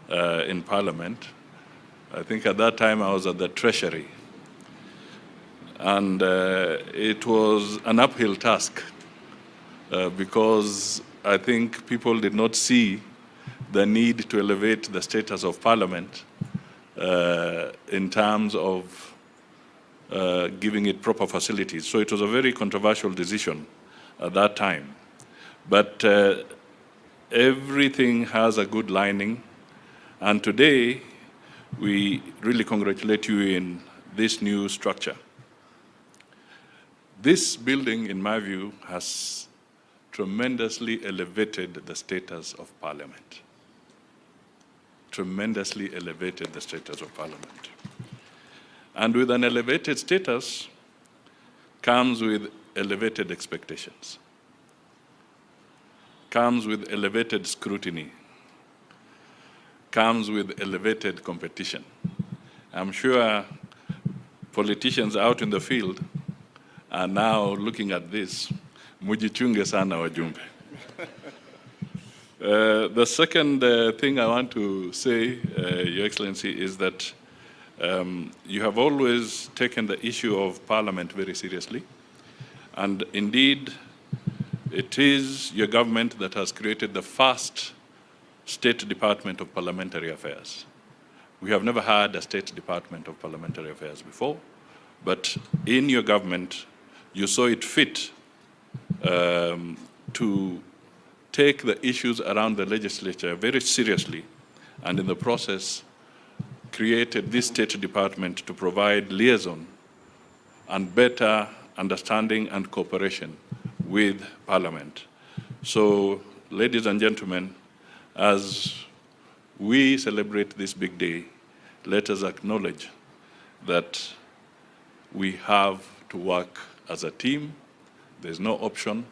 in Parliament. I think at that time I was at the Treasury. And it was an uphill task because I think people did not see the need to elevate the status of Parliament in terms of giving it proper facilities. So it was a very controversial decision at that time. But everything has a good lining. And today, we really congratulate you in this new structure. This building, in my view, has tremendously elevated the status of Parliament. Tremendously elevated the status of Parliament. And with an elevated status comes with elevated expectations, comes with elevated scrutiny, comes with elevated competition. I'm sure politicians out in the field are now looking at this. Mujichunge sana wajumbe. The second thing I want to say, Your Excellency, is that you have always taken the issue of Parliament very seriously. And indeed, it is your government that has created the first State Department of Parliamentary Affairs. We have never had a State Department of Parliamentary Affairs before, but in your government, you saw it fit to take the issues around the legislature very seriously, and in the process, created this State Department to provide liaison and better understanding and cooperation with Parliament. So, ladies and gentlemen, as we celebrate this big day, let us acknowledge that we have to work as a team. There's no option.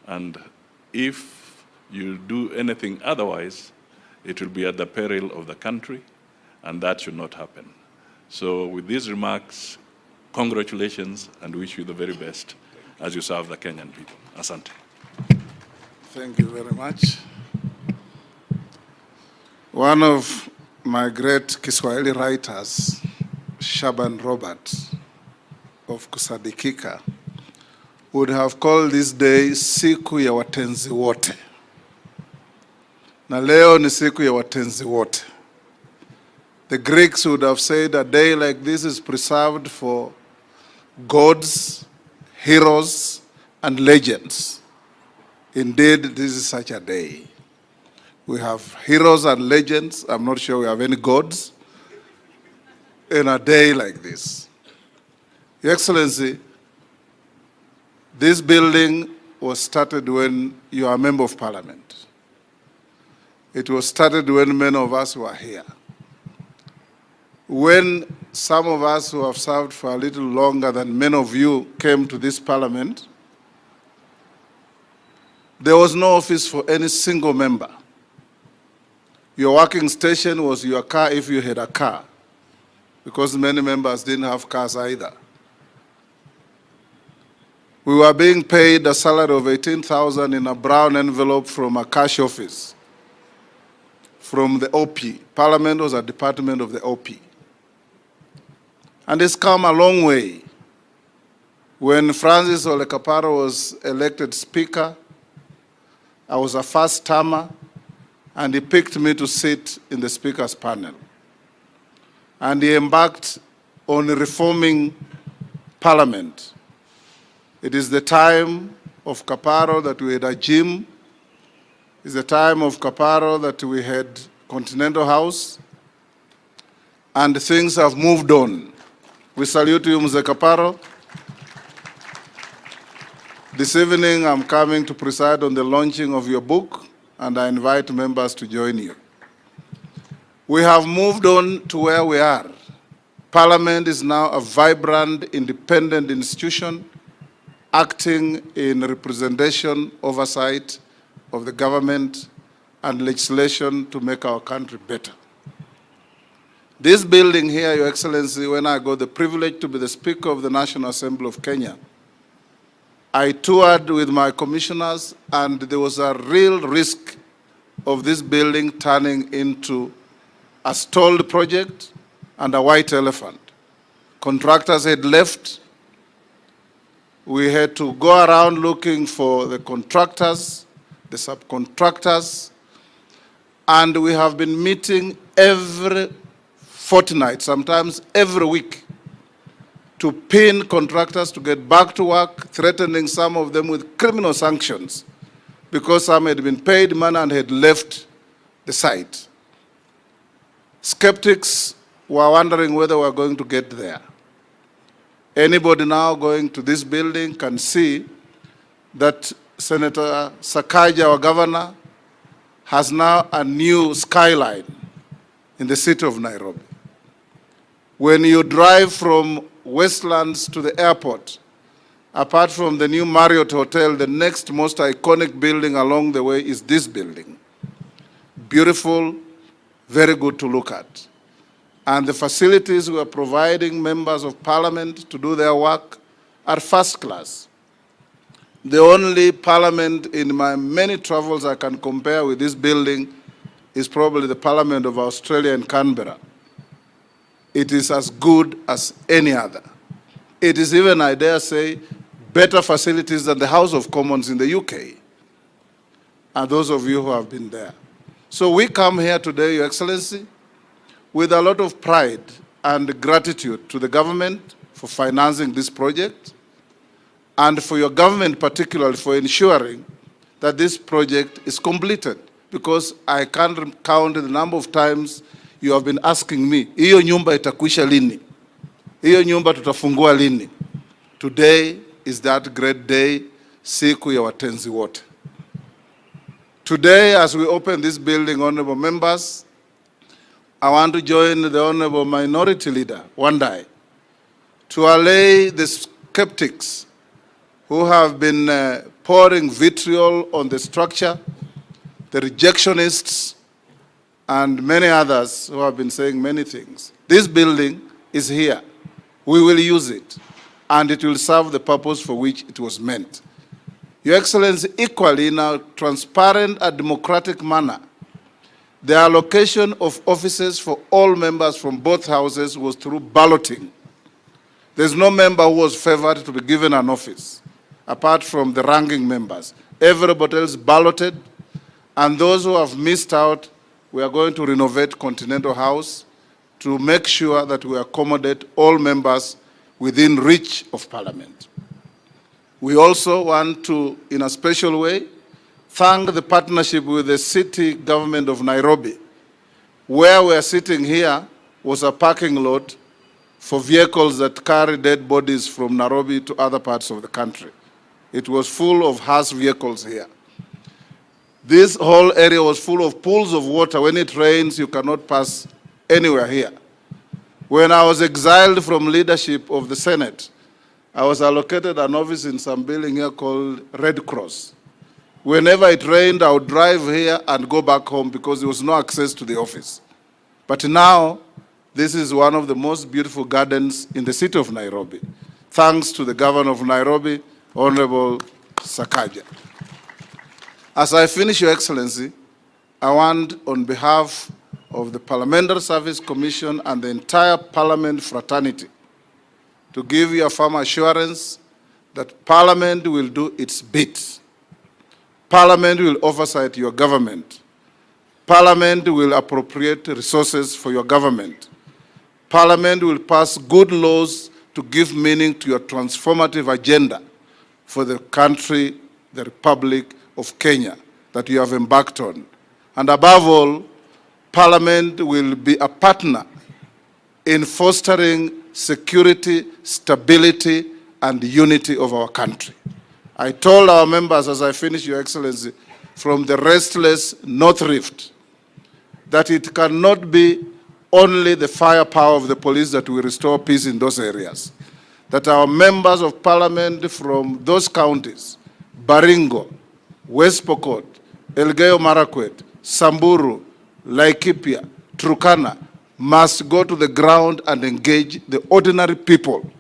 And if you do anything otherwise, it will be at the peril of the country, and that should not happen. So with these remarks, congratulations, and wish you the very best as you serve the Kenyan people. Asante. Thank you very much. One of my great Kiswahili writers, Shaban Robert of Kusadikika, would have called this day siku ya watenzi wote. Na leo ni siku ya watenzi wote. The Greeks would have said a day like this is preserved for gods, heroes, and legends. Indeed, this is such a day. We have heroes and legends. I'm not sure we have any gods in a day like this. Your Excellency, this building was started when you are a member of Parliament. It was started when many of us were here. When some of us who have served for a little longer than many of you came to this Parliament, there was no office for any single member. Your working station was your car if you had a car, because many members didn't have cars either. We were being paid a salary of 18,000 in a brown envelope from a cash office, from the OP. Parliament was a department of the OP. And it's come a long way. When Francis Ole Kaparo was elected Speaker, I was a first-termer, and he picked me to sit in the Speaker's panel. And he embarked on reforming Parliament. It is the time of Kaparo that we had a gym. It's the time of Kaparo that we had Continental House. And things have moved on. We salute you, Mzee Kaparo. This evening, I'm coming to preside on the launching of your book, and I invite members to join you. We have moved on to where we are. Parliament is now a vibrant, independent institution acting in representation, oversight of the government and legislation to make our country better. This building here, Your Excellency, when I got the privilege to be the Speaker of the National Assembly of Kenya, I toured with my commissioners, and there was a real risk of this building turning into a stalled project and a white elephant. Contractors had left. We had to go around looking for the contractors, the subcontractors, and we have been meeting every fortnight, sometimes every week, to pin contractors to get back to work, threatening some of them with criminal sanctions because some had been paid money and had left the site. Skeptics were wondering whether we were going to get there. Anybody now going to this building can see that Senator Sakaja, our governor, has now a new skyline in the city of Nairobi. When you drive from Westlands to the airport, apart from the new Marriott Hotel, the next most iconic building along the way is this building. Beautiful, very good to look at. And the facilities we are providing members of parliament to do their work are first class. The only parliament in my many travels I can compare with this building is probably the Parliament of Australia in Canberra. It is as good as any other. It is even, I dare say, better facilities than the House of Commons in the UK. And those of you who have been there. So we come here today, Your Excellency, with a lot of pride and gratitude to the government for financing this project, and for your government particularly for ensuring that this project is completed, because I can't count the number of times you have been asking me, hiyo nyumba itakwisha lini? Hiyo nyumba tutafungua lini? Today is that great day, siku ya watenzi wote. Today, as we open this building, honorable members, I want to join the honorable minority leader, Wandai, to allay the skeptics who have been pouring vitriol on the structure, the rejectionists, and many others who have been saying many things. This building is here. We will use it, and it will serve the purpose for which it was meant. Your Excellency, equally in a transparent and democratic manner, the allocation of offices for all members from both houses was through balloting. There's no member who was favored to be given an office, apart from the ranking members. Everybody else balloted, and those who have missed out, we are going to renovate Continental House to make sure that we accommodate all members within reach of Parliament. We also want to, in a special way, thank the partnership with the city government of Nairobi. Where we are sitting here was a parking lot for vehicles that carry dead bodies from Nairobi to other parts of the country. It was full of hearse vehicles here. This whole area was full of pools of water. When it rains, you cannot pass anywhere here. When I was exiled from leadership of the Senate, I was allocated an office in some building here called Red Cross. Whenever it rained, I would drive here and go back home because there was no access to the office. But now, this is one of the most beautiful gardens in the city of Nairobi, thanks to the governor of Nairobi, Honorable Sakaja. As I finish, Your Excellency, I want, on behalf of the Parliamentary Service Commission and the entire Parliament fraternity, to give you a firm assurance that Parliament will do its bit. Parliament will oversight your government. Parliament will appropriate resources for your government. Parliament will pass good laws to give meaning to your transformative agenda for the country, the Republic of Kenya, that you have embarked on. And above all, Parliament will be a partner in fostering security, stability, and unity of our country. I told our members as I finish, Your Excellency, from the restless North Rift, that it cannot be only the firepower of the police that will restore peace in those areas. That our members of Parliament from those counties, Baringo, West Pokot, Elgeyo Marakwet, Samburu, Laikipia, Turkana, must go to the ground and engage the ordinary people.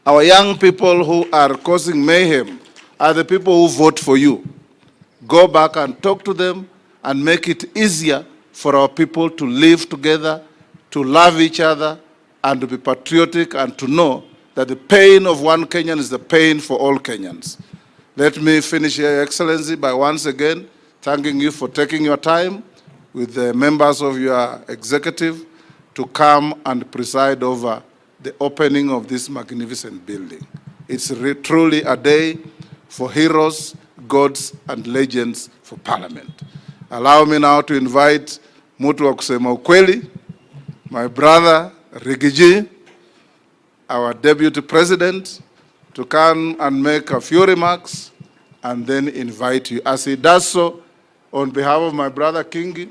Our young people who are causing mayhem are the people who vote for you. Go back and talk to them and make it easier for our people to live together, to love each other, and to be patriotic, and to know that the pain of one Kenyan is the pain for all Kenyans. Let me finish here, Your Excellency, by once again thanking you for taking your time with the members of your executive to come and preside over the opening of this magnificent building. It's truly a day for heroes, gods, and legends for Parliament. Allow me now to invite Mutu wa kusema ukweli, my brother Rigiji, our Deputy President, to come and make a few remarks and then invite you. As he does so, on behalf of my brother Kingi,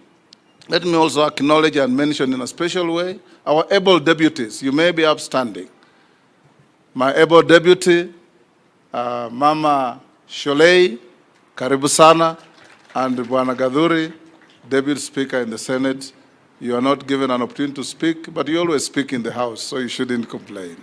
let me also acknowledge and mention in a special way our able deputies. You may be upstanding. My able deputy, Mama Sholei, karibu sana, and Bwana Gadhuri, Deputy Speaker in the Senate. You are not given an opportunity to speak, but you always speak in the House, so you shouldn't complain.